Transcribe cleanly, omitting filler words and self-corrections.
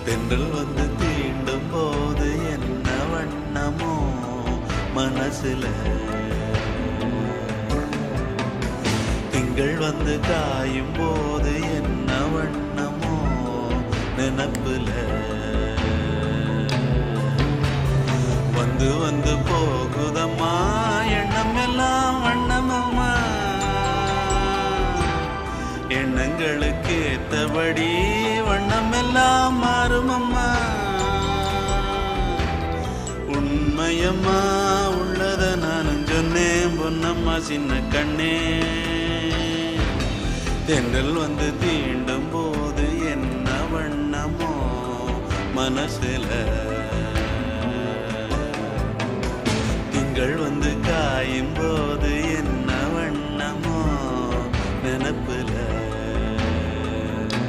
தென்றல் வந்து தீண்டும் போது என்ன வண்ணமோ மனசுல, திங்கள் வந்து காயும் போது என்ன வண்ணமோ நினப்புல, வந்து வந்து போகுதம்மா எண்ணம் எல்லாம் வண்ணமம்மா, எண்ணங்களுக்கு ஏத்தபடி வண்ணம் எல்லாம் மாறுமம்மா. உண்மையம்மா உள்ளத நானும் சொன்னேன் பொன்னம்மா சின்ன கண்ணே, தென்றல் வந்து தீண்டும் போது என்ன வண்ணமோ மனசுல, திங்கள் வந்து காயும் போது